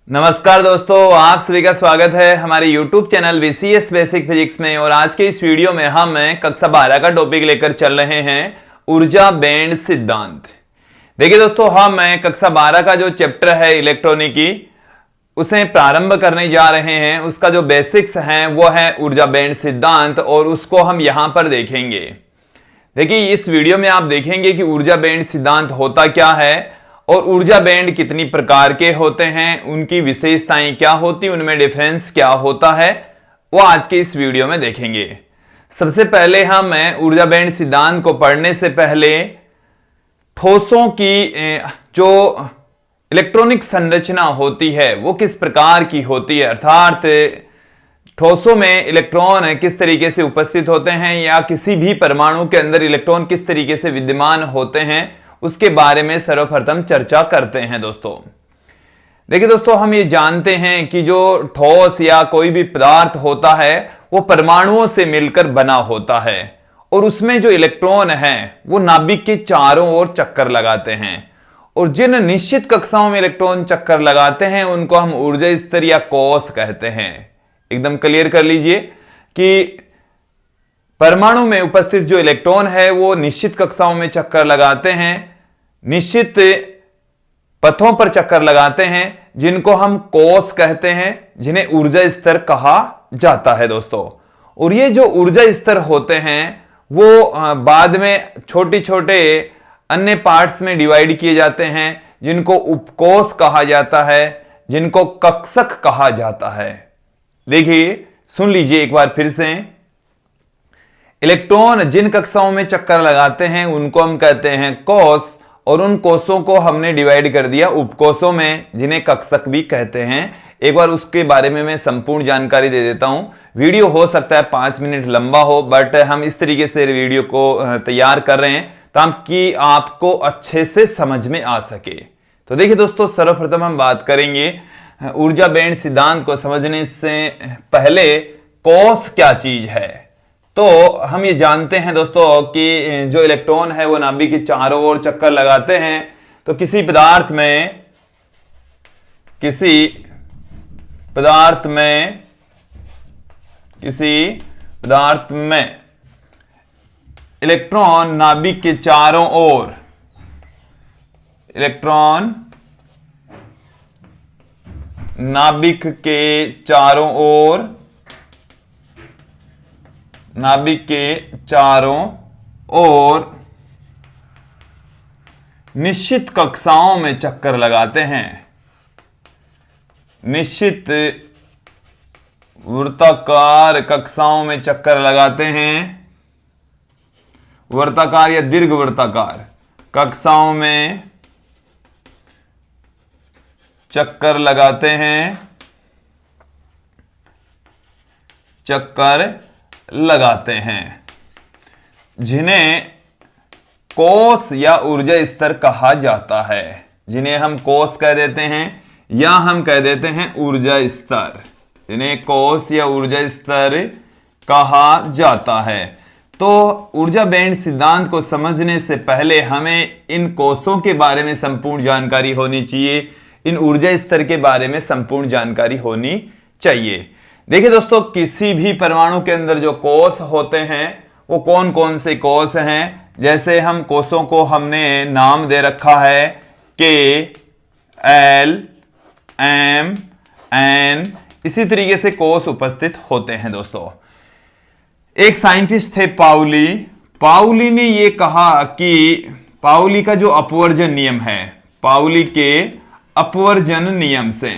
नमस्कार दोस्तों, आप सभी का स्वागत है हमारे YouTube channel VCS basic physics में। और आज के इस वीडियो में हम कक्षा 12 का टॉपिक लेकर चल रहे हैं ऊर्जा बैंड सिद्धांत। देखिए दोस्तों, हम कक्षा 12 का जो चैप्टर है इलेक्ट्रॉनिकी उसे प्रारंभ करने जा रहे हैं। उसका जो बेसिक्स हैं वो है ऊर्जा बैंड सिद्धांत और उसको हम यहां पर देखेंगे। देखिए, इस वीडियो में आप देखेंगे कि ऊर्जा बैंड सिद्धांत होता क्या है और ऊर्जा बैंड कितनी प्रकार के होते हैं, उनकी विशेषताएं क्या होती, उनमें डिफरेंस क्या होता है, वो आज के इस वीडियो में देखेंगे। सबसे पहले हम ऊर्जा बैंड सिद्धांत को पढ़ने से पहले ठोसों की जो इलेक्ट्रॉनिक संरचना होती है वो किस प्रकार की होती है, अर्थात ठोसों में इलेक्ट्रॉन किस तरीके से उपस्थित होते हैं या किसी भी परमाणु के अंदर इलेक्ट्रॉन किस तरीके से विद्यमान होते हैं, उसके बारे में सर्वप्रथम चर्चा करते हैं। दोस्तों देखिए दोस्तों, हम ये जानते हैं कि जो ठोस या कोई भी पदार्थ होता है वो परमाणुओं से मिलकर बना होता है और उसमें जो इलेक्ट्रॉन हैं वो नाभिक के चारों ओर चक्कर लगाते हैं। और जिन निश्चित कक्षाओं में इलेक्ट्रॉन चक्कर लगाते हैं उनको हम ऊर्जा स्तर या कोश कहते हैं। एकदम क्लियर कर लीजिए कि परमाणु में उपस्थित जो इलेक्ट्रॉन है वो निश्चित कक्षाओं में चक्कर लगाते हैं, निश्चित पथों पर चक्कर लगाते हैं, जिनको हम कोश कहते हैं, जिन्हें ऊर्जा स्तर कहा जाता है दोस्तों। और ये जो ऊर्जा स्तर होते हैं वो बाद में छोटे छोटे अन्य पार्ट्स में डिवाइड किए जाते हैं, जिनको उपकोश कहा जाता है, जिनको कक्षक कहा जाता है। देखिए, सुन लीजिए एक बार फिर से। इलेक्ट्रॉन जिन कक्षाओं में चक्कर लगाते हैं उनको हम कहते हैं कोश, और उन कोशों को हमने डिवाइड कर दिया उपकोशों में, जिन्हें कक्षक भी कहते हैं। एक बार उसके बारे में मैं संपूर्ण जानकारी दे देता हूं। वीडियो हो सकता है 5 मिनट लंबा हो, बट हम इस तरीके से वीडियो को तैयार कर रहे हैं ताकि आपको अच्छे से समझ में आ सके। तो देखिए दोस्तों, सर्वप्रथम हम बात करेंगे ऊर्जा बैंड सिद्धांत को समझने से पहले कोश क्या चीज है। तो हम ये जानते हैं दोस्तों कि जो इलेक्ट्रॉन है वो नाभिक के चारों ओर चक्कर लगाते हैं। तो किसी पदार्थ में इलेक्ट्रॉन नाभिक के चारों ओर नाभिक के चारों ओर निश्चित कक्षाओं में चक्कर लगाते हैं, निश्चित वृत्ताकार कक्षाओं में चक्कर लगाते हैं, वृत्ताकार या दीर्घ वृत्ताकार कक्षाओं में चक्कर लगाते हैं, जिन्हें कोश या ऊर्जा स्तर कहा जाता है, जिन्हें हम कोश कह देते हैं या हम कह देते हैं ऊर्जा स्तर, जिन्हें कोश या ऊर्जा स्तर कहा जाता है। तो ऊर्जा बैंड सिद्धांत को समझने से पहले हमें इन कोशों के बारे में संपूर्ण जानकारी होनी चाहिए, इन ऊर्जा स्तर के बारे में संपूर्ण जानकारी होनी चाहिए। देखिए दोस्तों, किसी भी परमाणु के अंदर जो कोश होते हैं वो कौन कौन से कोश हैं, जैसे हम कोशों को हमने नाम दे रखा है के, एल, एम, एन, इसी तरीके से कोश उपस्थित होते हैं। दोस्तों, एक साइंटिस्ट थे पाउली ने ये कहा कि पाउली का जो अपवर्जन नियम है, पाउली के अपवर्जन नियम से,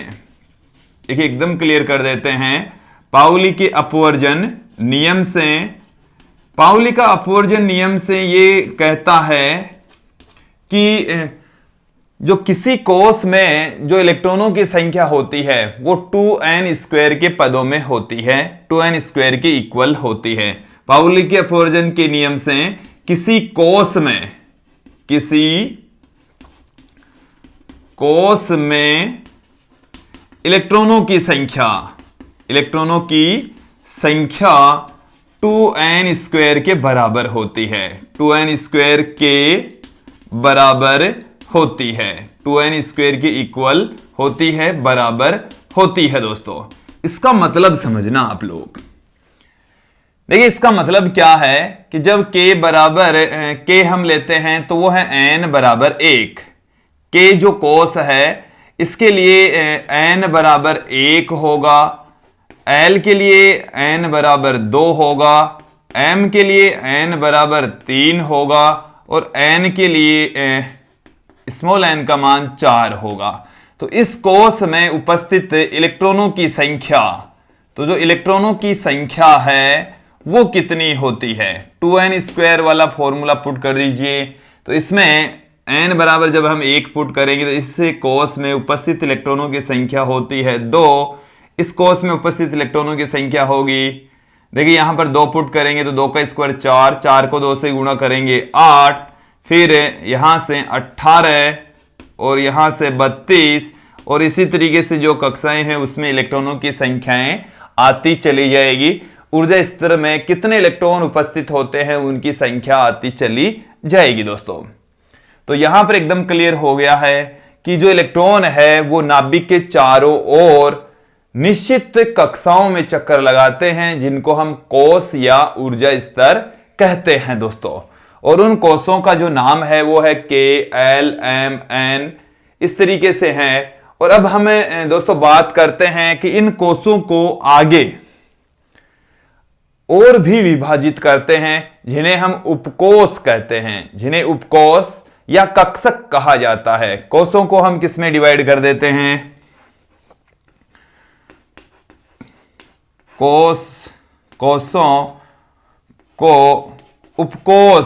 देखिए एकदम क्लियर कर देते हैं, पाउली के अपवर्जन नियम से, पाउली का अपवर्जन नियम से ये कहता है कि जो किसी कोश में जो इलेक्ट्रॉनों की संख्या होती है वो 2n² के पदों में होती है, 2n² के इक्वल होती है। पाउली के अपवर्जन के नियम से किसी कोश में इलेक्ट्रॉनों की संख्या 2n² के बराबर होती है, 2n² के बराबर होती है, 2n² के इक्वल होती है, बराबर होती है दोस्तों। इसका मतलब समझना आप लोग। देखिए इसका मतलब क्या है कि जब k बराबर k हम लेते हैं तो वो है n बराबर 1। k जो कोस है इसके लिए n बराबर 1 होगा, l के लिए n बराबर 2 होगा, m के लिए n बराबर 3 होगा और n के लिए स्मॉल n का मान 4 होगा। तो इस कोस में उपस्थित इलेक्ट्रॉनों की संख्या, तो जो इलेक्ट्रॉनों की संख्या है वो कितनी होती है, 2n² वाला फॉर्मूला पुट कर दीजिए। तो इसमें n बराबर जब हम 1 पुट करेंगे तो इससे कोस में उपस्थित इलेक्ट्रॉनों की संख्या होती है 2। इस कोस में उपस्थित इलेक्ट्रॉनों की संख्या होगी, देखिए यहां पर 2 पुट करेंगे तो 2 का स्क्वायर 4, 4 को 2 से गुणा करेंगे 8, फिर यहां से 18 और यहां से 32 और इसी तरीके से जो कक्षाएं हैं उसमें इलेक्ट्रॉनों की संख्याएं आती चली जाएगी। ऊर्जा स्तर में कितने इलेक्ट्रॉन उपस्थित होते हैं उनकी संख्या आती चली जाएगी दोस्तों। तो यहां पर एकदम क्लियर हो गया है कि जो इलेक्ट्रॉन है वो नाभिक के चारों ओर निश्चित कक्षाओं में चक्कर लगाते हैं जिनको हम कोस या ऊर्जा स्तर कहते हैं दोस्तों। और उन कोषों का जो नाम है वो है K, L, M, N, इस तरीके से है। और अब हम दोस्तों बात करते हैं कि इन कोषों को आगे और भी विभाजित करते हैं जिन्हें हम उपकोष कहते हैं, जिन्हें उपकोष या कक्षक कहा जाता है। कोषों को हम किस में डिवाइड कर देते हैं, कोषों को उपकोष,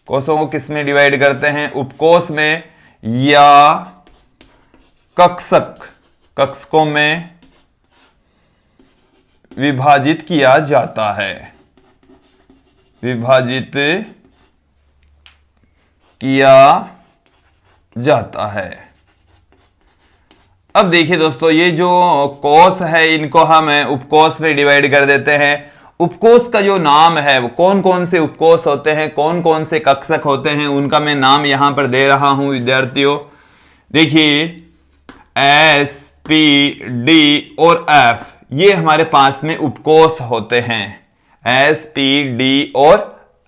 कोषों को किस में डिवाइड करते हैं, उपकोष में या कक्षकों में विभाजित किया जाता है, विभाजित किया जाता है। अब देखिए दोस्तों ये जो कोष है इनको हम उपकोष में डिवाइड कर देते हैं। उपकोष का जो नाम है वो कौन कौन से उपकोष होते हैं, कौन कौन से कक्षक होते हैं, उनका मैं नाम यहां पर दे रहा हूं विद्यार्थियों। देखिए S, P, D और F ये हमारे पास में उपकोष होते हैं, S, P, D और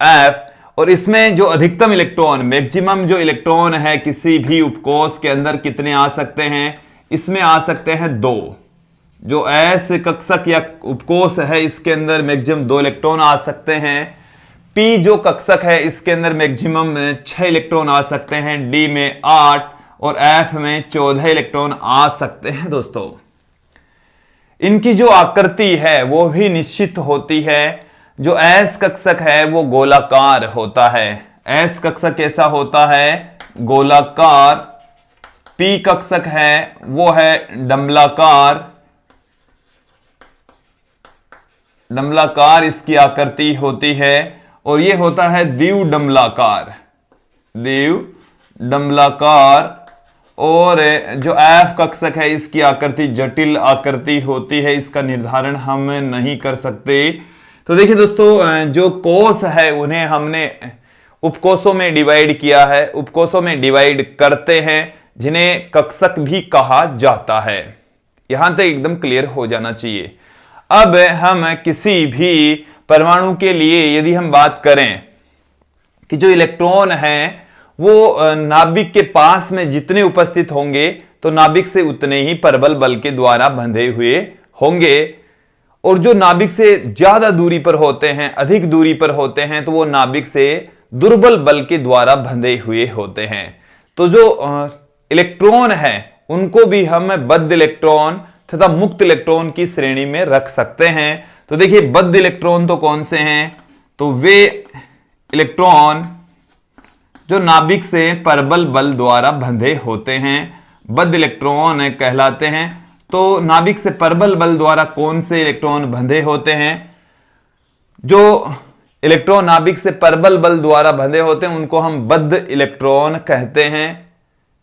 F। और इसमें जो अधिकतम इलेक्ट्रॉन, मैक्सिमम जो इलेक्ट्रॉन है किसी भी उपकोष के अंदर कितने आ सकते हैं, इसमें आ सकते हैं 2। जो S कक्षक या उपकोष है इसके अंदर मैक्सिमम 2 इलेक्ट्रॉन आ सकते हैं। P जो कक्षक है इसके अंदर मैक्सिमम 6 इलेक्ट्रॉन आ सकते हैं, D में 8 और F में 14 इलेक्ट्रॉन आ सकते हैं दोस्तों। इनकी जो आकृति है वो भी निश्चित होती है। जो S कक्षक है वो गोलाकार होता है, S कक्षक कैसा होता है, गोलाकार। P कक्षक है वो है डंबलाकार, डंबलाकार इसकी आकृति होती है। और ये होता है द्विडंबलाकार, द्विडंबलाकार। और जो F कक्षक है इसकी आकृति जटिल आकृति होती है, इसका निर्धारण हम नहीं कर सकते। तो देखिए दोस्तों जो कोष है उन्हें हमने उपकोषों में डिवाइड किया है, उपकोषों में डिवाइड करते हैं जिन्हें कक्षक भी कहा जाता है। यहां तक एकदम क्लियर हो जाना चाहिए। अब हम किसी भी परमाणु के लिए यदि हम बात करें कि जो इलेक्ट्रॉन है वो नाभिक के पास में जितने उपस्थित होंगे तो नाभिक से उतने ही परबल बल के द्वारा बंधे हुए होंगे। और जो नाभिक से ज्यादा दूरी पर होते हैं, अधिक दूरी पर होते हैं, तो वो नाभिक से दुर्बल बल के द्वारा बंधे हुए होते हैं। तो जो इलेक्ट्रॉन है उनको भी हम बद्ध इलेक्ट्रॉन तथा मुक्त इलेक्ट्रॉन की श्रेणी में रख सकते हैं। तो देखिए बद्ध इलेक्ट्रॉन तो कौन से हैं, तो वे इलेक्ट्रॉन जो नाभिक से परबल बल द्वारा बंधे होते हैं, बद्ध इलेक्ट्रॉन कहलाते हैं। तो नाभिक से परबल बल द्वारा कौन से इलेक्ट्रॉन बंधे होते हैं, जो इलेक्ट्रॉन नाभिक से परबल बल द्वारा बंधे होते हैं उनको हम बद्ध इलेक्ट्रॉन कहते हैं।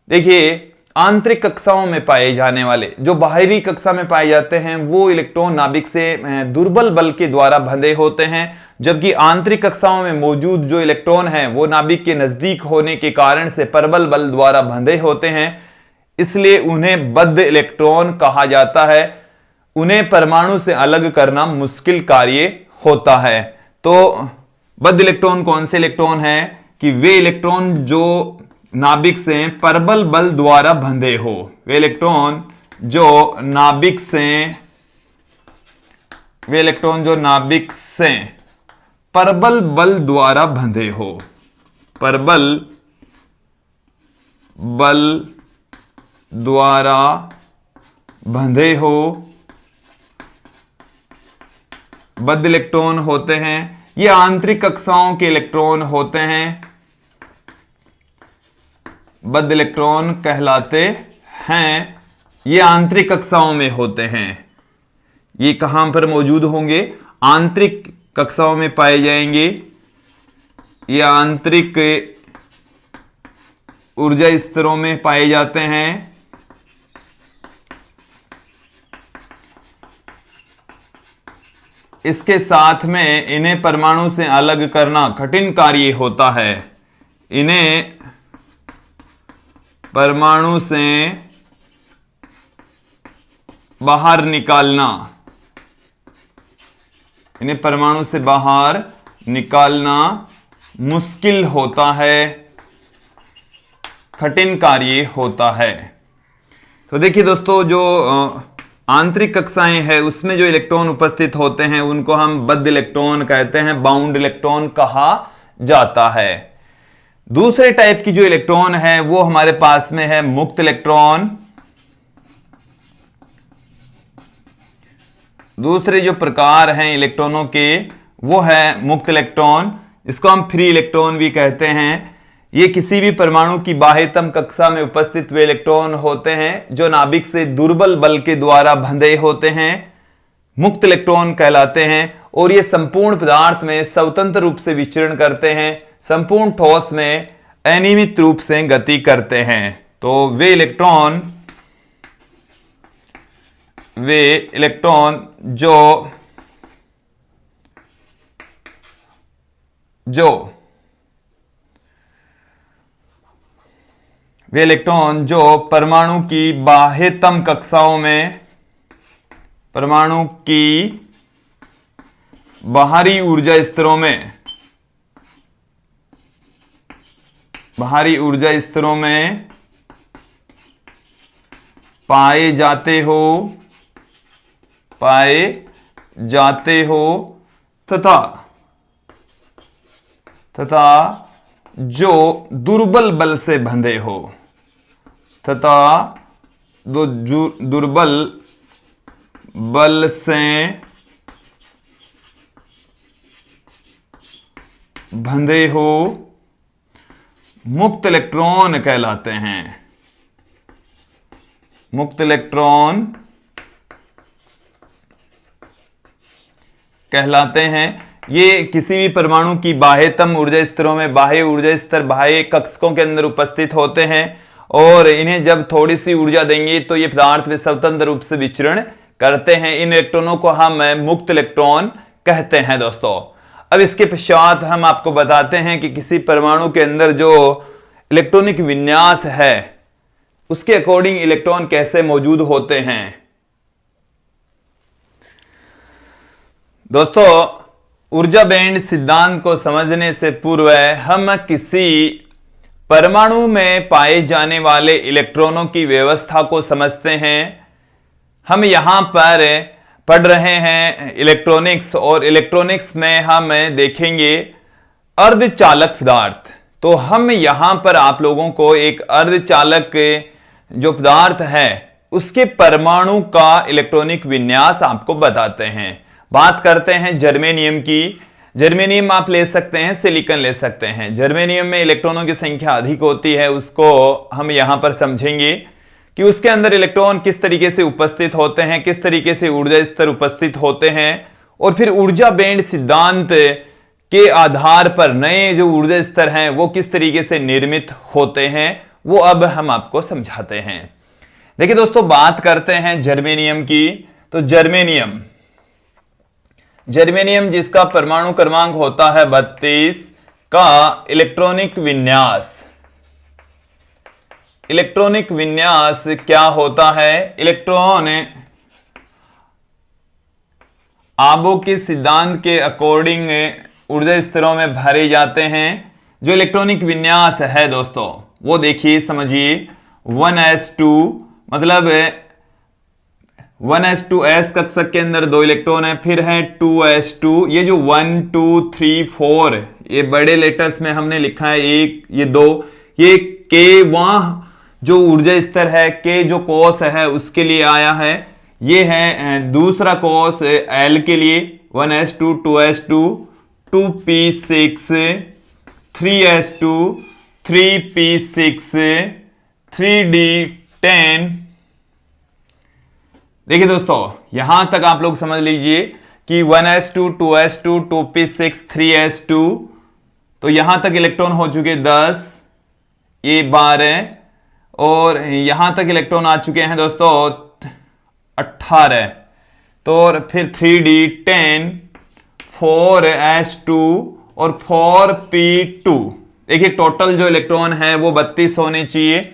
देखिए आंतरिक कक्षाओं में पाए जाने वाले, जो बाहरी कक्षा में पाए जाते हैं वो इलेक्ट्रॉन नाभिक से दुर्बल बल के द्वारा बंधे होते हैं, जबकि आंतरिक कक्षाओं में मौजूद जो इलेक्ट्रॉन हैं वो नाभिक के नजदीक होने के कारण से परबल बल द्वारा बंधे होते हैं। इसलिए उन्हें बद्ध इलेक्ट्रॉन कहा जाता है। उन्हें परमाणु से अलग करना मुश्किल कार्य होता है। तो बद्ध इलेक्ट्रॉन कौन से इलेक्ट्रॉन हैं कि वे इलेक्ट्रॉन जो नाभिक से परबल बल द्वारा बंधे हो। वे इलेक्ट्रॉन जो नाभिक से परबल बल द्वारा बंधे हो। परबल बल द्वारा बंधे हो बद्ध इलेक्ट्रॉन होते हैं। ये आंतरिक कक्षाओं के इलेक्ट्रॉन होते हैं, बद्ध इलेक्ट्रॉन कहलाते हैं। ये आंतरिक कक्षाओं में होते हैं। ये कहां पर मौजूद होंगे? आंतरिक कक्षाओं में पाए जाएंगे। ये आंतरिक ऊर्जा स्तरों में पाए जाते हैं। इसके साथ में इन्हें परमाणु से अलग करना कठिन कार्य होता है। इन्हें परमाणु से बाहर निकालना, इन्हें परमाणु से बाहर निकालना मुश्किल होता है, कठिन कार्य होता है। तो देखिए दोस्तों, जो आंतरिक कक्षाएं हैं उसमें जो इलेक्ट्रॉन उपस्थित होते हैं उनको हम बद्ध इलेक्ट्रॉन कहते हैं, बाउंड इलेक्ट्रॉन कहा जाता है। दूसरे टाइप की जो इलेक्ट्रॉन है वो हमारे पास में है मुक्त इलेक्ट्रॉन। दूसरे जो प्रकार हैं इलेक्ट्रॉनों के वो है मुक्त इलेक्ट्रॉन। इसको हम फ्री इलेक्ट्रॉन भी कहते हैं। ये किसी भी परमाणु की बाह्यतम कक्षा में उपस्थित वे इलेक्ट्रॉन होते हैं जो नाभिक से दुर्बल बल के द्वारा बंधे होते हैं, मुक्त इलेक्ट्रॉन कहलाते हैं। और ये संपूर्ण पदार्थ में स्वतंत्र रूप से विचरण करते हैं, संपूर्ण ठोस में अनियमित रूप से गति करते हैं। तो वे इलेक्ट्रॉन जो परमाणु की बाह्यतम कक्षाओं में, परमाणु की बाहरी ऊर्जा स्तरों में पाए जाते हो तथा जो दुर्बल बल से बंधे हो, दुर्बल बल से बंधे हो, मुक्त इलेक्ट्रॉन कहलाते हैं। मुक्त इलेक्ट्रॉन कहलाते हैं। ये किसी भी परमाणु की बाह्यतम ऊर्जा स्तरों में, बाह्य ऊर्जा स्तर बाह्य कक्षकों के अंदर उपस्थित होते हैं और इन्हें जब थोड़ी सी ऊर्जा देंगे तो ये पदार्थ में स्वतंत्र रूप से विचरण करते हैं। इन इलेक्ट्रॉनों को हम मुक्त इलेक्ट्रॉन कहते हैं दोस्तों। अब इसके पश्चात हम आपको बताते हैं कि किसी परमाणु के अंदर जो इलेक्ट्रॉनिक विन्यास है उसके अकॉर्डिंग इलेक्ट्रॉन कैसे मौजूद होते हैं। दोस्तों, ऊर्जा बैंड सिद्धांत को समझने से पूर्व हम किसी परमाणु में पाए जाने वाले इलेक्ट्रॉनों की व्यवस्था को समझते हैं। हम यहां पर पढ़ रहे हैं इलेक्ट्रॉनिक्स, और इलेक्ट्रॉनिक्स में हम देखेंगे अर्धचालक पदार्थ। तो हम यहां पर आप लोगों को एक अर्धचालक जो पदार्थ है उसके परमाणु का इलेक्ट्रॉनिक विन्यास आपको बताते हैं। बात करते हैं जर्मेनियम की। जर्मेनियम आप ले सकते हैं, सिलिकॉन ले सकते हैं। जर्मेनियम में इलेक्ट्रॉनों की संख्या अधिक होती है, उसको हम यहां पर समझेंगे कि उसके अंदर इलेक्ट्रॉन किस तरीके से उपस्थित होते हैं, किस तरीके से ऊर्जा स्तर उपस्थित होते हैं, और फिर ऊर्जा बैंड सिद्धांत के आधार पर नए जो ऊर्जा स्तर हैं वो किस तरीके से निर्मित होते हैं, वो अब हम आपको समझाते हैं। देखिए दोस्तों, बात करते हैं जर्मेनियम की। तो जर्मेनियम जिसका परमाणु क्रमांक होता है 32 का इलेक्ट्रॉनिक विन्यास इलेक्ट्रॉनिक विन्यास क्या होता है? इलेक्ट्रॉन आबो के सिद्धांत के अकॉर्डिंग ऊर्जा स्तरों में भरे जाते हैं। जो इलेक्ट्रॉनिक विन्यास है दोस्तों वो देखिए समझिए, 1s2 मतलब 1s2s कक्षक के अंदर 2 इलेक्ट्रॉन है, फिर है 2s2। ये जो 1 2 3 4 ये बड़े लेटर्स में हमने लिखा है, एक ये 2, ये k वहां जो ऊर्जा स्तर है k जो कोस है उसके लिए आया है। ये है दूसरा कोस l के लिए, 1s2 2s2 2p6 3s2 3p6 3d10। देखिए दोस्तों यहां तक आप लोग समझ लीजिए कि 1s2 2s2 2p6 3s2, तो यहां तक इलेक्ट्रॉन हो चुके 10, ये 12, और यहां तक इलेक्ट्रॉन आ चुके हैं दोस्तों 18। तो फिर 3d10 4s2 और 4p2। देखिए टोटल जो इलेक्ट्रॉन है वो 32 होने चाहिए।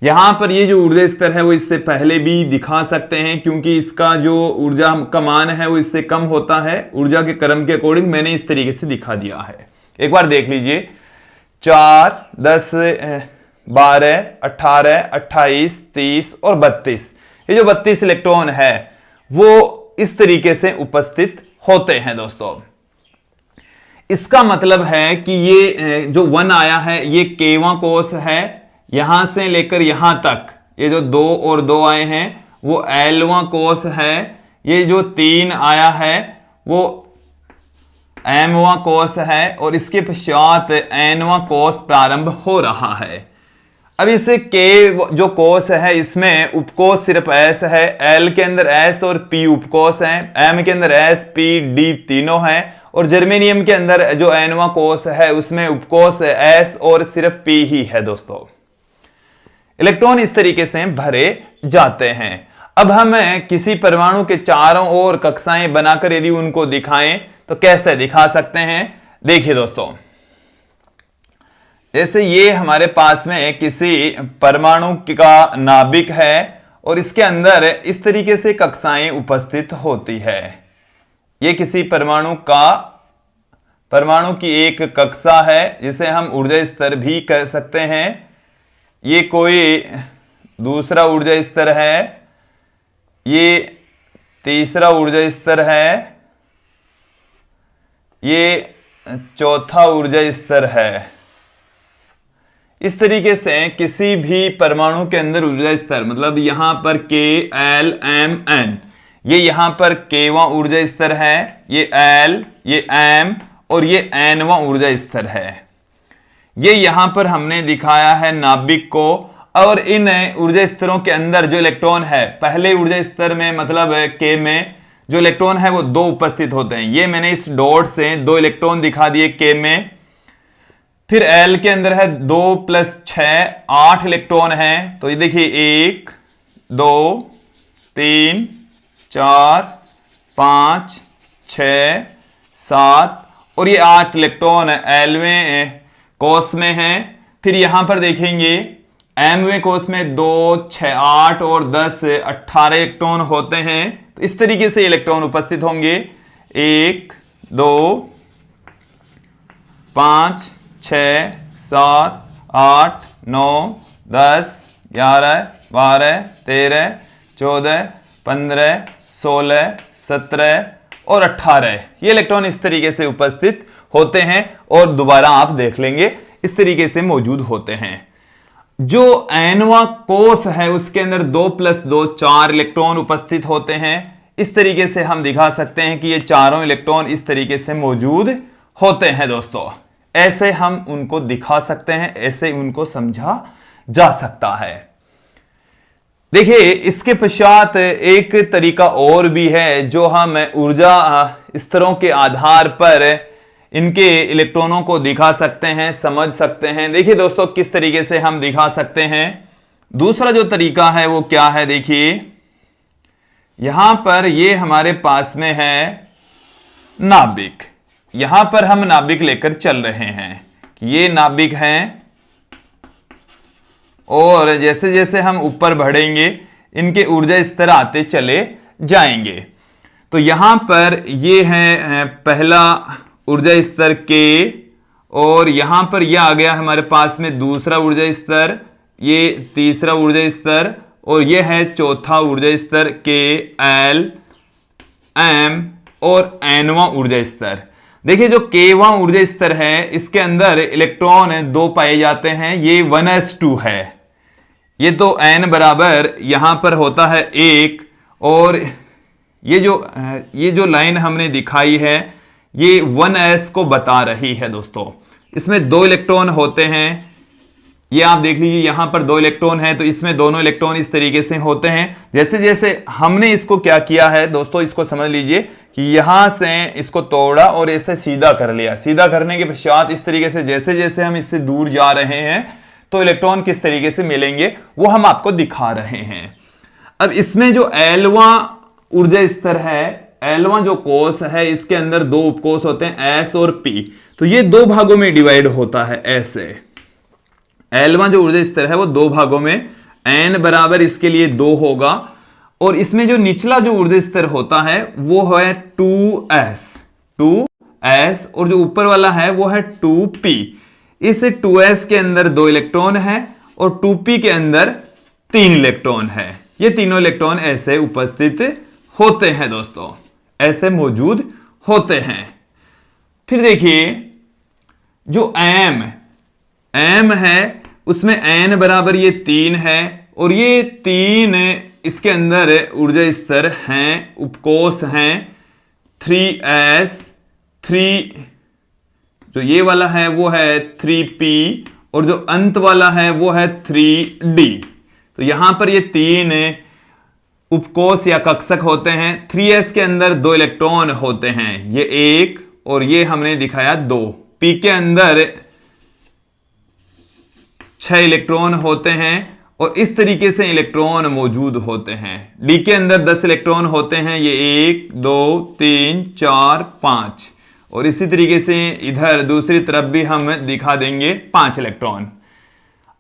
यहां पर ये जो ऊर्जा स्तर है वो इससे पहले भी दिखा सकते हैं, क्योंकि इसका जो ऊर्जा का मान है वो इससे कम होता है। ऊर्जा के क्रम के अकॉर्डिंग मैंने इस तरीके से दिखा दिया है, एक बार देख लीजिए। 4 10 12 18 28 30 और 32, ये जो 32 इलेक्ट्रॉन है वो इस तरीके से उपस्थित होते हैं दोस्तों। इसका मतलब है कि ये जो 1 आया है ये केवां कोस है, यहां से लेकर यहां तक ये जो 2 और 2 आए हैं वो एलवां कोस है। ये जो 3 आया है वो एमवां कोस है, और इसके पश्चात एनवां कोस प्रारंभ हो रहा है। अब इसे के जो कोस है इसमें उपकोष सिर्फ एस है, एल के अंदर एस और पी उपकोष है, एम के अंदर एस पी डी तीनों है, और जर्मेनियम के अंदर जो एनवा कोस है उसमें उपकोष एस और सिर्फ पी ही है दोस्तों। इलेक्ट्रॉन इस तरीके से भरे जाते हैं। अब हम किसी परमाणु के चारों ओर कक्षाएं बनाकर यदि उनको दिखाएं तो कैसे दिखा सकते हैं? देखिए दोस्तों, जैसे ये हमारे पास में किसी परमाणु का नाभिक है और इसके अंदर इस तरीके से कक्षाएं उपस्थित होती है। ये किसी परमाणु की एक कक्षा है जिसे हम ऊर्जा स्तर भी कह सकते हैं। ये कोई दूसरा ऊर्जा स्तर है, ये तीसरा ऊर्जा स्तर है, ये चौथा ऊर्जा स्तर है। इस तरीके से किसी भी परमाणु के अंदर ऊर्जा स्तर मतलब यहां पर K L M N, ये यहां पर Kवां ऊर्जा स्तर है, ये L, ये M और ये Nवां ऊर्जा स्तर है। ये यहां पर हमने दिखाया है नाभिक को, और इन ऊर्जा स्तरों के अंदर जो इलेक्ट्रॉन है पहले ऊर्जा स्तर में मतलब K में जो इलेक्ट्रॉन है वो 2 उपस्थित होते हैं। ये मैंने इस डॉट से 2 इलेक्ट्रॉन दिखा दिए K में। फिर L के अंदर है 2 + 6 8 इलेक्ट्रॉन हैं। तो ये देखिए 1 2 3 4 5 6 7 और ये 8 इलेक्ट्रॉन Lवें कोष में हैं। फिर यहां पर देखेंगे Mवें कोष में 2 6 8 और 10 18 इलेक्ट्रॉन होते हैं। तो इस तरीके से इलेक्ट्रॉन उपस्थित होंगे 1 2 5 6 7 8 9 10 11 12 13 14 15 16 17 और 18 ये इलेक्ट्रॉन इस तरीके से उपस्थित होते हैं, और दोबारा आप देख लेंगे इस तरीके से मौजूद होते हैं। जो एनवा कोष है उसके अंदर 2 + 2 4 इलेक्ट्रॉन उपस्थित होते हैं। इस तरीके से हम दिखा सकते हैं कि ये चारों इलेक्ट्रॉन इस तरीके से मौजूद होते हैं दोस्तों। ऐसे हम उनको दिखा सकते हैं, ऐसे उनको समझा जा सकता है। देखिए इसके पश्चात एक तरीका और भी है जो हम ऊर्जा स्तरों के आधार पर इनके इलेक्ट्रॉनों को दिखा सकते हैं, समझ सकते हैं। देखिए दोस्तों किस तरीके से हम दिखा सकते हैं। दूसरा जो तरीका है वो क्या है, देखिए यहां पर ये हमारे पास में है नाभिक। यहां पर हम नाभिक लेकर चल रहे हैं कि ये नाभिक है और जैसे जैसे हम ऊपर बढ़ेंगे इनके ऊर्जा स्तर आते चले जाएंगे। तो यहां पर ये है पहला ऊर्जा स्तर K, और यहां पर यह आ गया हमारे पास में दूसरा ऊर्जा स्तर, ये तीसरा ऊर्जा स्तर, और यह है चौथा ऊर्जा स्तर K, L, M और Nवां ऊर्जा स्तर। देखिए जो Kवां ऊर्जा स्तर है इसके अंदर इलेक्ट्रॉन 2 पाए जाते हैं, ये 1s2 है। ये तो N बराबर यहां पर होता है 1, और ये जो लाइन हमने दिखाई है ये 1s को बता रही है दोस्तों। इसमें 2 इलेक्ट्रॉन होते हैं, ये आप देख लीजिए यहां पर 2 इलेक्ट्रॉन है, तो इसमें दोनों इलेक्ट्रॉन इस तरीके से होते हैं। जैसे जैसे हमने इसको क्या किया है दोस्तों, इसको समझ लीजिए कि यहां से इसको तोड़ा और ऐसे सीधा कर लिया। सीधा करने के पश्चात इस तरीके से जैसे जैसे हम इससे दूर जा रहे हैं तो इलेक्ट्रॉन किस तरीके से मिलेंगे वो हम आपको दिखा रहे हैं। अब इसमें जो Lवां ऊर्जा स्तर है, Lवां जो कोष है, इसके अंदर 2 उपकोष होते हैं S और P। तो ये 2 भागों में डिवाइड होता है ऐसे। Lवां जो ऊर्जा स्तर है वो 2 भागों में, N बराबर इसके लिए 2 होगा, और इसमें जो निचला जो ऊर्जा स्तर होता है वो है 2s, और जो ऊपर वाला है वो है 2p। इस 2s के अंदर 2 इलेक्ट्रॉन है और 2p के अंदर 3 इलेक्ट्रॉन है। ये तीनों इलेक्ट्रॉन ऐसे उपस्थित होते हैं दोस्तों, ऐसे मौजूद होते हैं। फिर देखिए जो M है उसमें N बराबर ये 3 है, और ये 3 इसके अंदर ऊर्जा स्तर हैं, उपकोष हैं 3s, 3 जो ये वाला है वो है 3p, और जो अंत वाला है वो है 3d। तो यहां पर ये 3 उपकोष या कक्षक होते हैं। 3s के अंदर 2 इलेक्ट्रॉन होते हैं, ये 1 और ये हमने दिखाया 2। p के अंदर 6 इलेक्ट्रॉन होते हैं और इस तरीके से इलेक्ट्रॉन मौजूद होते हैं। डी के अंदर 10 इलेक्ट्रॉन होते हैं, ये 1 2 3 4 5, और इसी तरीके से इधर दूसरी तरफ भी हम दिखा देंगे 5 इलेक्ट्रॉन।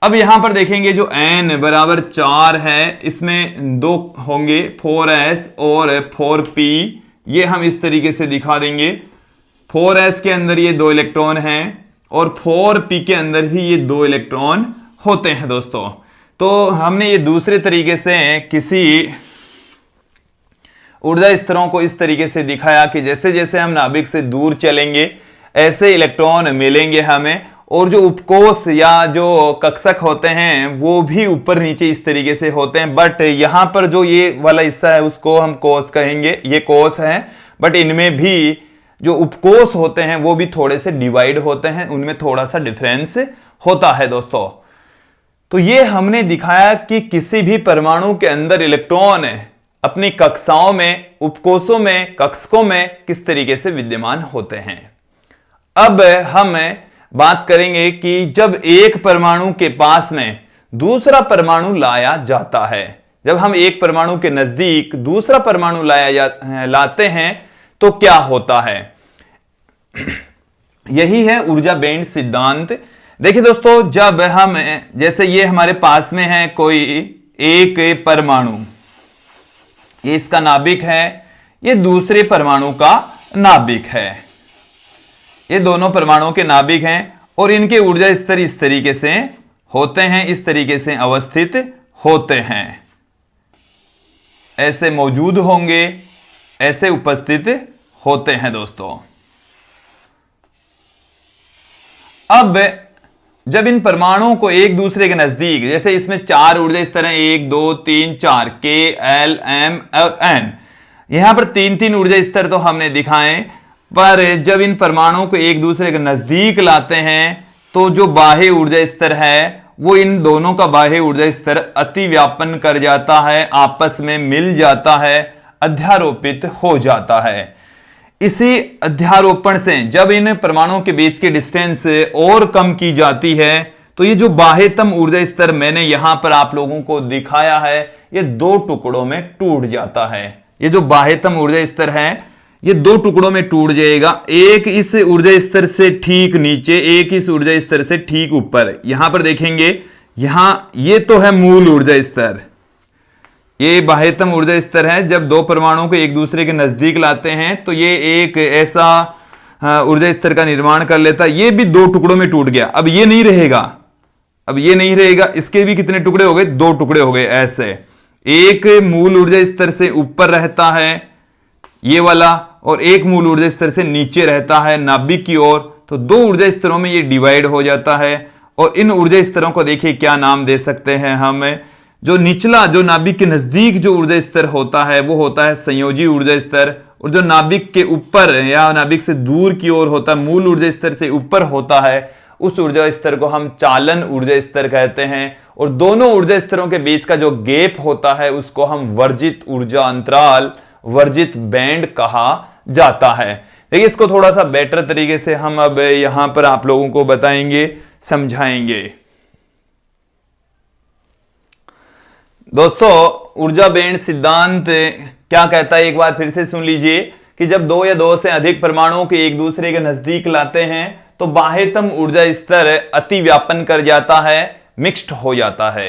अब यहां पर देखेंगे जो N बराबर 4 है, इसमें 2 होंगे 4s और 4p, ये हम इस तरीके से दिखा देंगे। 4s के अंदर ये 2 इलेक्ट्रॉन हैं और 4p के अंदर भी ये 2 इलेक्ट्रॉन होते हैं दोस्तों। तो हमने ये दूसरे तरीके से किसी ऊर्जा स्तरों को इस तरीके से दिखाया कि जैसे जैसे हम नाभिक से दूर चलेंगे ऐसे इलेक्ट्रॉन मिलेंगे हमें, और जो उपकोष या जो कक्षक होते हैं वो भी ऊपर नीचे इस तरीके से होते हैं। बट यहां पर जो ये वाला हिस्सा है उसको हम कोष कहेंगे, ये कोष है, बट इनमें भी जो उपकोष होते हैं वो भी थोड़े से डिवाइड होते हैं, उनमें थोड़ा सा डिफरेंस होता है दोस्तों। तो ये हमने दिखाया कि किसी भी परमाणु के अंदर इलेक्ट्रॉन अपनी कक्षाओं में, उपकोषों में, कक्षकों में किस तरीके से विद्यमान होते हैं। अब हम बात करेंगे कि जब एक परमाणु के पास में दूसरा परमाणु लाया जाता है, जब हम एक परमाणु के नजदीक दूसरा परमाणु लाते हैं तो क्या होता है, यही है ऊर्जा बैंड सिद्धांत। देखिए दोस्तों, जब हम जैसे ये हमारे पास में है कोई एक परमाणु, ये इसका नाभिक है, ये दूसरे परमाणु का नाभिक है, ये दोनों परमाणुओं के नाभिक हैं और इनके ऊर्जा स्तर इस तरीके से होते हैं, इस तरीके से अवस्थित होते हैं, ऐसे मौजूद होंगे, ऐसे उपस्थित होते हैं दोस्तों। अब जब इन परमाणुओं को एक दूसरे के नजदीक, जैसे इसमें 4 ऊर्जा स्तर हैं, 1 2 3 4, K L M और N, यहां पर 3 ऊर्जा स्तर तो हमने दिखाए, पर जब इन परमाणुओं को एक दूसरे के नजदीक लाते हैं तो जो बाह्य ऊर्जा स्तर है वो इन दोनों का बाह्य ऊर्जा स्तर अति व्यापन कर जाता है, आपस में मिल जाता है, अध्यारोपित हो जाता है। इसी अध्यारोपण से जब इन परमाणुओं के बीच की डिस्टेंस और कम की जाती है तो ये जो बाह्यतम ऊर्जा स्तर मैंने यहां पर आप लोगों को दिखाया है, ये 2 टुकड़ों में टूट जाता है। ये जो बाह्यतम ऊर्जा स्तर है ये 2 टुकड़ों में टूट जाएगा, एक इस ऊर्जा स्तर से ठीक नीचे, एक इस ऊर्जा स्तर से ठीक ऊपर। यहां पर देखेंगे यहां ये तो है मूल ऊर्जा स्तर, ये बाह्यतम ऊर्जा स्तर है। जब दो परमाणुओं को एक दूसरे के नजदीक लाते हैं तो ये एक ऐसा ऊर्जा स्तर का निर्माण कर लेता है। ये भी दो टुकड़ों में टूट गया, अब ये नहीं रहेगा, अब ये नहीं रहेगा। इसके भी कितने टुकड़े हो गए, दो टुकड़े हो गए। ऐसे एक मूल ऊर्जा स्तर से ऊपर रहता है ये वाला, और एक मूल ऊर्जा स्तर से नीचे रहता है नाभिक की ओर। तो दो ऊर्जा स्तरों में ये डिवाइड हो जाता है। और इन ऊर्जा स्तरों को देखिए क्या नाम दे सकते हैं हम। जो निचला, जो नाभिक के नजदीक जो ऊर्जा स्तर होता है वो होता है संयोजी ऊर्जा स्तर, और जो नाभिक के ऊपर या नाभिक से दूर की ओर होता है, मूल ऊर्जा स्तर से ऊपर होता है, उस ऊर्जा स्तर को हम चालन ऊर्जा स्तर कहते हैं। और दोनों ऊर्जा स्तरों के बीच का जो गैप होता है उसको हम वर्जित ऊर्जा अंतराल, वर्जित बैंड कहा जाता है। देखिए इसको थोड़ा सा बेटर तरीके से हम अब यहां पर आप लोगों को बताएंगे, समझाएंगे। दोस्तों ऊर्जा बैंड सिद्धांत क्या कहता है, एक बार फिर से सुन लीजिए कि जब दो या दो से अधिक परमाणुओं को एक दूसरे के नजदीक लाते हैं तो बाह्यतम ऊर्जा स्तर अति व्यापन कर जाता है, मिक्स्ड हो जाता है।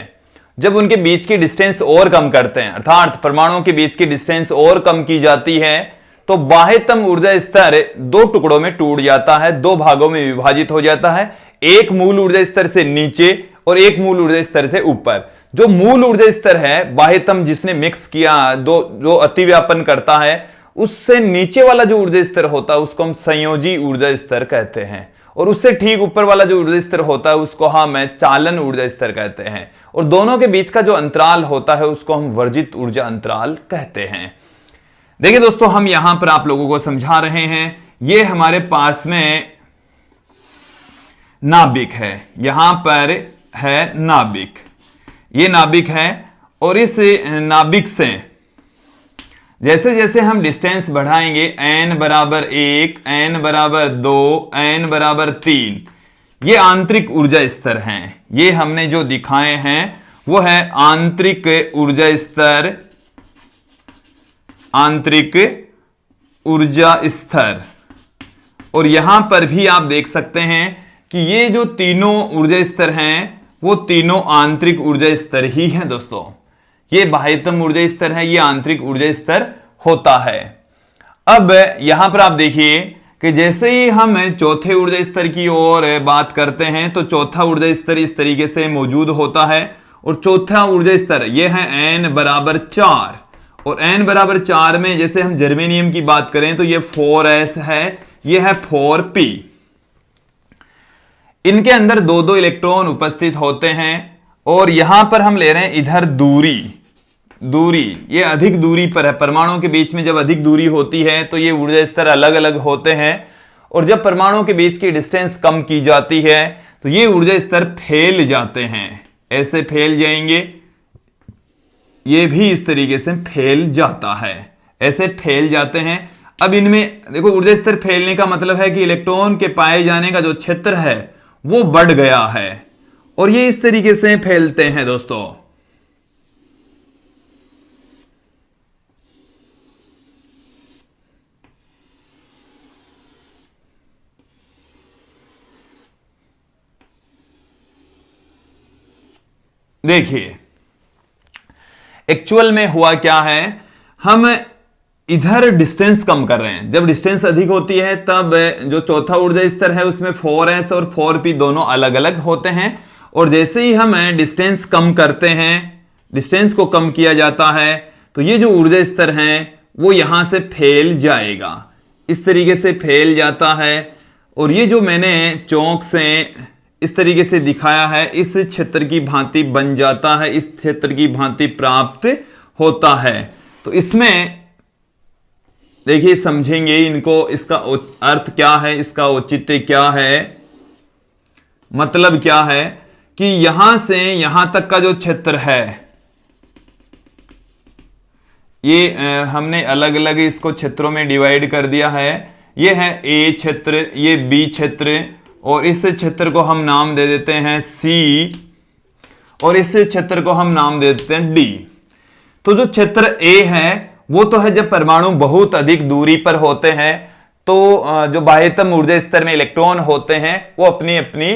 जब उनके बीच की डिस्टेंस और कम करते हैं, अर्थात परमाणुओं के बीच की डिस्टेंस और कम की जाती है, तो बाह्यतम ऊर्जा स्तर दो टुकड़ों में टूट जाता है, दो भागों में विभाजित हो जाता है, एक मूल ऊर्जा स्तर से नीचे और एक मूल ऊर्जा स्तर से ऊपर। जो मूल ऊर्जा स्तर है बाह्यतम, जिसने मिक्स किया, जो अतिव्यापन करता है, उससे नीचे वाला जो ऊर्जा स्तर होता है उसको हम संयोजी ऊर्जा स्तर कहते हैं। और उससे ठीक ऊपर वाला जो ऊर्जा स्तर होता है उसको हम चालन ऊर्जा स्तर कहते हैं। और दोनों के बीच का जो अंतराल होता है उसको हम वर्जित ऊर्जा अंतराल कहते हैं। देखिए दोस्तों, हम यहां पर आप लोगों को समझा रहे हैं, ये हमारे पास में नाभिक है, यहां पर है नाभिक, ये नाभिक है। और इस नाभिक से जैसे जैसे हम डिस्टेंस बढ़ाएंगे, n बराबर 1, n बराबर 2, n बराबर 3, ये आंतरिक ऊर्जा स्तर हैं। ये हमने जो दिखाए हैं वो है आंतरिक ऊर्जा स्तर, आंतरिक ऊर्जा स्तर। और यहां पर भी आप देख सकते हैं कि ये जो तीनों ऊर्जा स्तर हैं वो तीनों आंतरिक ऊर्जा स्तर ही हैं दोस्तों। ये बाह्यतम ऊर्जा स्तर है, ये आंतरिक ऊर्जा स्तर होता है। अब यहां पर आप देखिए कि जैसे ही हम चौथे ऊर्जा स्तर की ओर बात करते हैं तो चौथा ऊर्जा स्तर इस तरीके से मौजूद होता है। और चौथा ऊर्जा स्तर ये है n बराबर 4, और n बराबर 4 में जैसे हम जर्मेनियम की बात करें तो ये 4s है, ये है 4p। इनके अंदर दो दो इलेक्ट्रॉन उपस्थित होते हैं। और यहां पर हम ले रहे हैं इधर दूरी, ये अधिक दूरी पर है। परमाणुओं के बीच में जब अधिक दूरी होती है तो ये ऊर्जा स्तर अलग अलग होते हैं। और जब परमाणुओं के बीच की डिस्टेंस कम की जाती है तो ये ऊर्जा स्तर फैल जाते हैं, ऐसे फैल जाएंगे। ये भी इस तरीके से फैल जाता है, ऐसे फैल जाते हैं। अब इनमें देखो, ऊर्जा स्तर फैलने का मतलब है कि इलेक्ट्रॉन के पाए जाने का जो क्षेत्र है वो बढ़ गया है, और ये इस तरीके से फैलते हैं दोस्तों। देखिए एक्चुअल में हुआ क्या है, हम इधर डिस्टेंस कम कर रहे हैं। जब डिस्टेंस अधिक होती है तब जो चौथा ऊर्जा स्तर है उसमें 4s और 4p दोनों अलग अलग होते हैं। और जैसे ही हम डिस्टेंस कम करते हैं, डिस्टेंस को कम किया जाता है, तो ये जो ऊर्जा स्तर है वो यहां से फैल जाएगा, इस तरीके से फैल जाता है। और ये जो मैंने चौक से इस तरीके से दिखाया है, इस क्षेत्र की भांति बन जाता है, इस क्षेत्र की भांति प्राप्त होता है। तो इसमें देखिए समझेंगे इनको, इसका अर्थ क्या है, इसका औचित्य क्या है, मतलब क्या है कि यहां से यहां तक का जो क्षेत्र है ये हमने अलग अलग इसको क्षेत्रों में डिवाइड कर दिया है। ये है ए क्षेत्र, ये बी क्षेत्र, और इस क्षेत्र को हम नाम दे देते हैं सी, और इस क्षेत्र को हम नाम दे देते हैं डी। तो जो क्षेत्र ए है वो तो है जब परमाणु बहुत अधिक दूरी पर होते हैं, तो जो बाह्यतम ऊर्जा स्तर में इलेक्ट्रॉन होते हैं वो अपनी अपनी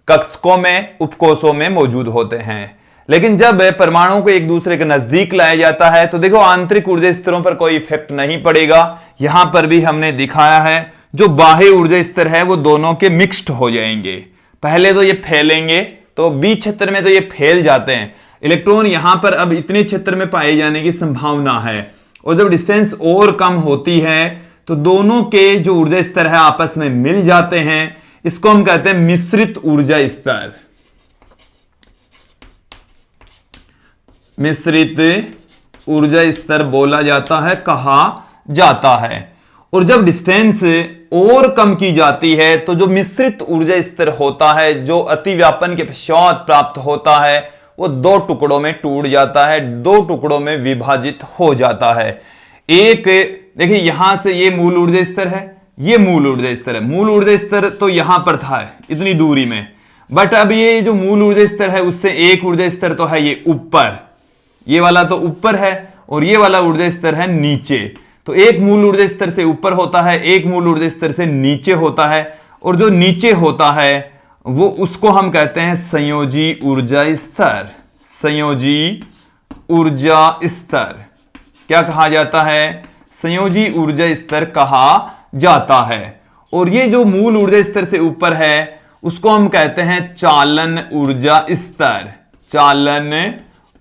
कक्षकों में, उपकोषों में मौजूद होते हैं। लेकिन जब परमाणुओं को एक दूसरे के नजदीक लाया जाता है तो देखो आंतरिक ऊर्जा स्तरों पर कोई इफेक्ट नहीं पड़ेगा। यहां पर भी हमने दिखाया है जो बाह्य ऊर्जा स्तर है वो दोनों के मिक्स्ड हो जाएंगे। पहले तो ये फैलेंगे, तो बीच क्षेत्र में तो ये फैल जाते हैं, इलेक्ट्रॉन यहां पर अब इतने क्षेत्र में पाए जाने की संभावना है। और जब डिस्टेंस और कम होती है तो दोनों के जो ऊर्जा स्तर है आपस में मिल जाते हैं। इसको हम कहते हैं मिश्रित ऊर्जा स्तर। मिश्रित ऊर्जा स्तर बोला जाता है, कहा जाता है। और जब डिस्टेंस और कम की जाती है तो जो मिश्रित ऊर्जा स्तर होता है, जो अतिव्यापन के पश्चात प्राप्त होता है, वो दो टुकड़ों में टूट जाता है, दो टुकड़ों में विभाजित हो जाता है। एक देखिए यहां से ये मूल ऊर्जा स्तर है, ये मूल ऊर्जा स्तर है। मूल ऊर्जा स्तर तो यहां पर था इतनी दूरी में, बट अब ये जो मूल ऊर्जा स्तर है उससे एक ऊर्जा स्तर तो है ये ऊपर, ये वाला तो ऊपर है और ये वाला ऊर्जा स्तर है नीचे। तो एक मूल ऊर्जा स्तर से ऊपर होता है, एक मूल ऊर्जा स्तर से नीचे होता है। और जो नीचे होता है वो उसको हम कहते हैं संयोजी ऊर्जा स्तर। संयोजी ऊर्जा स्तर क्या कहा जाता है? संयोजी ऊर्जा स्तर कहा जाता है। और ये जो मूल ऊर्जा स्तर से ऊपर है उसको हम कहते हैं चालन ऊर्जा स्तर। चालन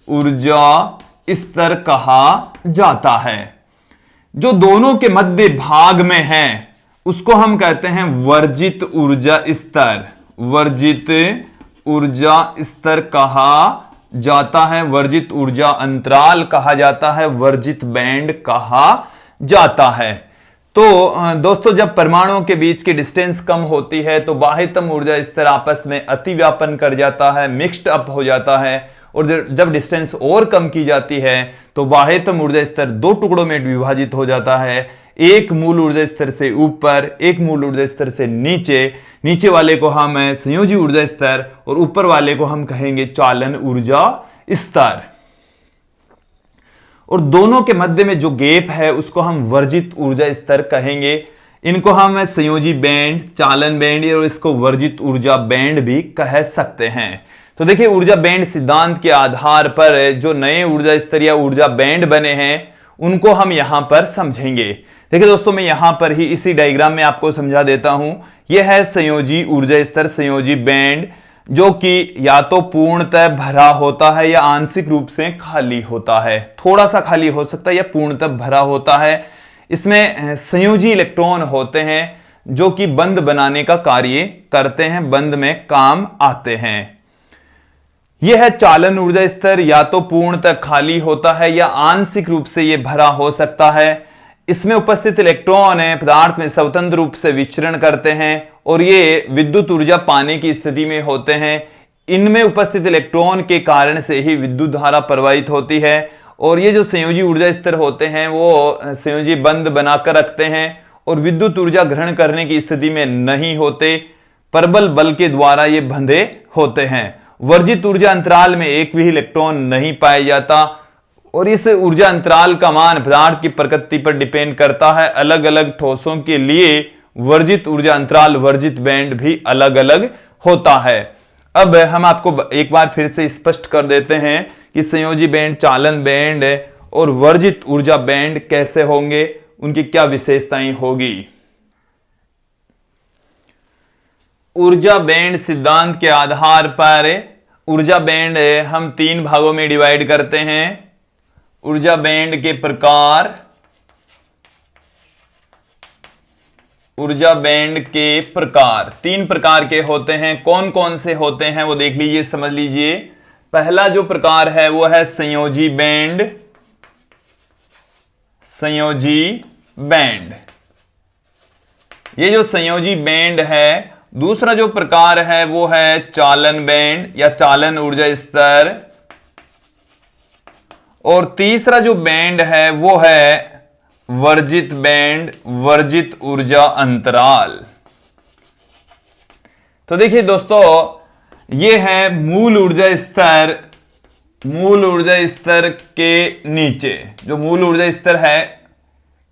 ऊर्जा स्तर कहा जाता है। जो दोनों के मध्य भाग में है उसको हम कहते हैं वर्जित ऊर्जा स्तर। वर्जित ऊर्जा स्तर कहा जाता है, वर्जित ऊर्जा अंतराल कहा जाता है, वर्जित बैंड कहा जाता है। तो दोस्तों जब परमाणुओं के बीच की डिस्टेंस कम होती है तो बाह्यतम ऊर्जा स्तर आपस में अतिव्यापन कर जाता है, मिक्स्ड अप हो जाता है। और जब डिस्टेंस और कम की जाती है तो बाह्यतम ऊर्जा स्तर दो टुकड़ों में विभाजित हो जाता है, एक मूल ऊर्जा स्तर से ऊपर, एक मूल ऊर्जा स्तर से नीचे। नीचे वाले को हम संयोजी ऊर्जा स्तर और ऊपर वाले को हम कहेंगे चालन ऊर्जा स्तर। और दोनों के मध्य में जो गैप है उसको हम वर्जित ऊर्जा स्तर कहेंगे। इनको हम संयोजी बैंड, चालन बैंड और इसको वर्जित ऊर्जा बैंड भी कह सकते हैं। तो देखिए ऊर्जा बैंड सिद्धांत के आधार पर जो नए ऊर्जा स्तर या ऊर्जा बैंड बने हैं उनको हम यहां पर समझेंगे। देखिए दोस्तों मैं यहां पर ही इसी डायग्राम में आपको समझा देता हूं। यह है संयोजी ऊर्जा स्तर, संयोजी बैंड, जो कि या तो पूर्णतः भरा होता है या आंशिक रूप से खाली होता है। थोड़ा सा खाली हो सकता है या पूर्णतः भरा होता है। इसमें संयोजी इलेक्ट्रॉन होते हैं जो कि बंध बनाने का कार्य करते हैं, बंध में काम आते हैं। यह है चालन ऊर्जा स्तर, या तो पूर्णतः खाली होता है या आंशिक रूप से यह भरा हो सकता है। इसमें उपस्थित इलेक्ट्रॉन पदार्थ में स्वतंत्र रूप से विचरण करते हैं और ये विद्युत ऊर्जा पाने की स्थिति में होते हैं। इनमें उपस्थित इलेक्ट्रॉन के कारण से ही विद्युत धारा प्रवाहित होती है। और ये जो संयोजी ऊर्जा स्तर होते हैं वो संयोजी बंध बनाकर रखते हैं और विद्युत ऊर्जा ग्रहण करने की स्थिति में नहीं होते, प्रबल बल के द्वारा ये बंधे होते हैं। वर्जित ऊर्जा अंतराल में एक भी इलेक्ट्रॉन नहीं पाया जाता और इस ऊर्जा अंतराल का मान पदार्थ की प्रकृति पर डिपेंड करता है। अलग अलग ठोसों के लिए वर्जित ऊर्जा अंतराल, वर्जित बैंड भी अलग अलग होता है। अब हम आपको एक बार फिर से स्पष्ट कर देते हैं कि संयोजी बैंड, चालन बैंड और वर्जित ऊर्जा बैंड कैसे होंगे, उनकी क्या विशेषताएं होगी। ऊर्जा बैंड सिद्धांत के आधार पर ऊर्जा बैंड हम तीन भागों में डिवाइड करते हैं। ऊर्जा बैंड के प्रकार, ऊर्जा बैंड के प्रकार तीन प्रकार के होते हैं। कौन कौन से होते हैं वो देख लीजिए, समझ लीजिए। पहला जो प्रकार है वो है संयोजी बैंड। संयोजी बैंड, ये जो संयोजी बैंड है। दूसरा जो प्रकार है वो है चालन बैंड या चालन ऊर्जा स्तर। और तीसरा जो बैंड है वो है वर्जित बैंड, वर्जित ऊर्जा अंतराल। तो देखिए दोस्तों ये है मूल ऊर्जा स्तर। मूल ऊर्जा स्तर के नीचे, जो मूल ऊर्जा स्तर है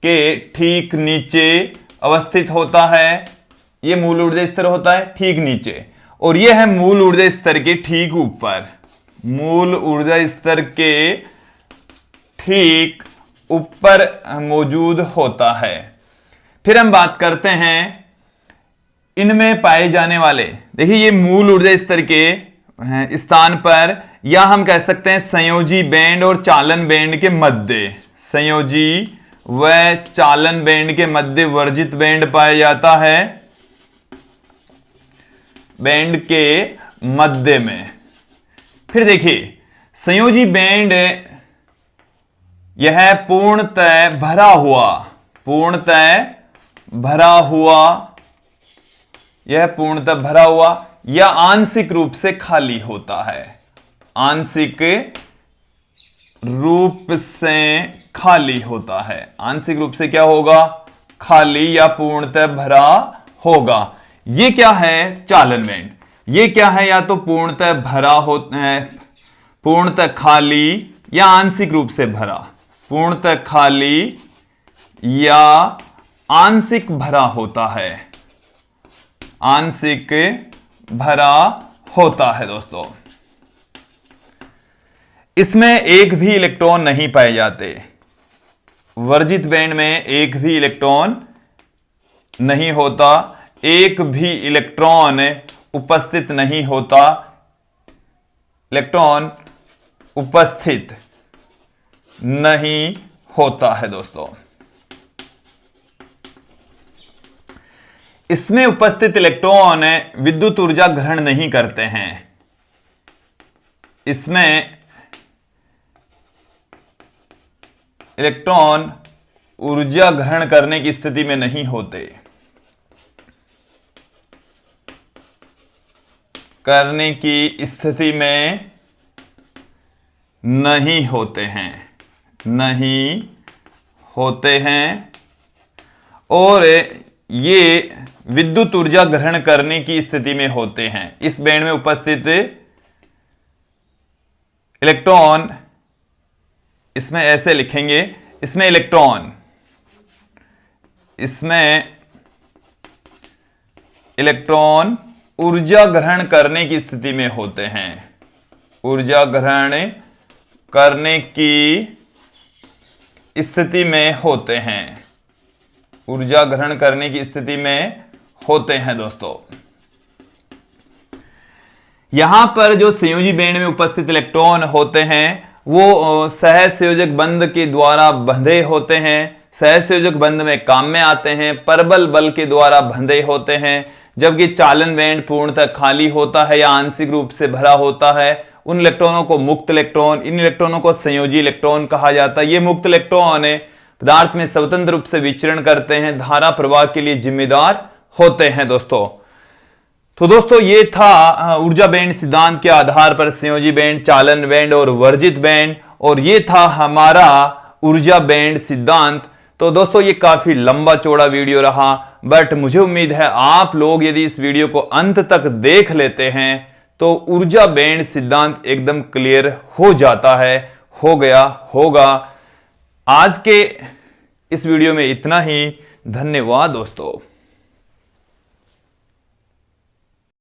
के ठीक नीचे अवस्थित होता है, ये मूल ऊर्जा स्तर होता है ठीक नीचे। और यह है मूल ऊर्जा स्तर के ठीक ऊपर, मूल ऊर्जा स्तर के ठीक ऊपर मौजूद होता है। फिर हम बात करते हैं इनमें पाए जाने वाले, देखिए ये मूल ऊर्जा स्तर के स्थान पर, या हम कह सकते हैं संयोजी बैंड और चालन बैंड के मध्य, संयोजी व चालन बैंड के मध्य वर्जित बैंड पाया जाता है, बैंड के मध्य में। फिर देखिए संयोजी बैंड यह पूर्णतः भरा हुआ, पूर्णतः भरा हुआ, यह पूर्णतः भरा हुआ या आंशिक रूप से खाली होता है, आंशिक रूप से खाली होता है। आंशिक रूप से क्या होगा? खाली या पूर्णतः भरा होगा। ये क्या है? चालन बैंड। ये क्या है? या तो पूर्णतः भरा होता है, पूर्णतः खाली या आंशिक रूप से भरा, पूर्णतः खाली या आंशिक भरा होता है, आंशिक भरा होता है दोस्तों। इसमें एक भी इलेक्ट्रॉन नहीं पाए जाते, वर्जित बैंड में एक भी इलेक्ट्रॉन नहीं होता, एक भी इलेक्ट्रॉन उपस्थित नहीं होता, इलेक्ट्रॉन उपस्थित नहीं होता है दोस्तों। इसमें उपस्थित इलेक्ट्रॉन विद्युत ऊर्जा ग्रहण नहीं करते हैं, इसमें इलेक्ट्रॉन ऊर्जा ग्रहण करने की स्थिति में नहीं होते, करने की स्थिति में नहीं होते हैं, नहीं होते हैं, और ये विद्युत ऊर्जा ग्रहण करने की स्थिति में होते हैं। इस बैंड में उपस्थित इलेक्ट्रॉन, इसमें ऐसे लिखेंगे, इसमें इलेक्ट्रॉन, इसमें इलेक्ट्रॉन ऊर्जा ग्रहण करने की स्थिति में होते हैं, ऊर्जा ग्रहण करने की स्थिति में होते हैं, ऊर्जा ग्रहण करने की स्थिति में होते हैं दोस्तों। यहां पर जो संयोजी बैंड में उपस्थित इलेक्ट्रॉन होते हैं वो सहसंयोजक बंध के द्वारा बंधे होते हैं, सहसंयोजक बंध में काम में आते हैं, परबल बल के द्वारा बंधे होते हैं। जबकि चालन बैंड पूर्णतः खाली होता है या आंशिक रूप से भरा होता है। उन इलेक्ट्रॉनों को मुक्त इलेक्ट्रॉन, इन इलेक्ट्रॉनों को संयोजी इलेक्ट्रॉन कहा जाता है। ये मुक्त इलेक्ट्रॉन पदार्थ में स्वतंत्र रूप से विचरण करते हैं, धारा प्रवाह के लिए जिम्मेदार होते हैं दोस्तों। तो दोस्तों ये था ऊर्जा बैंड सिद्धांत के आधार पर संयोजी बैंड, चालन बैंड और वर्जित बैंड, और ये था हमारा ऊर्जा बैंड सिद्धांत। तो दोस्तों ये काफी लंबा चौड़ा वीडियो रहा, बट मुझे उम्मीद है आप लोग यदि इस वीडियो को अंत तक देख लेते हैं तो ऊर्जा बैंड सिद्धांत एकदम क्लियर हो जाता है, हो गया होगा। आज के इस वीडियो में इतना ही। धन्यवाद दोस्तों।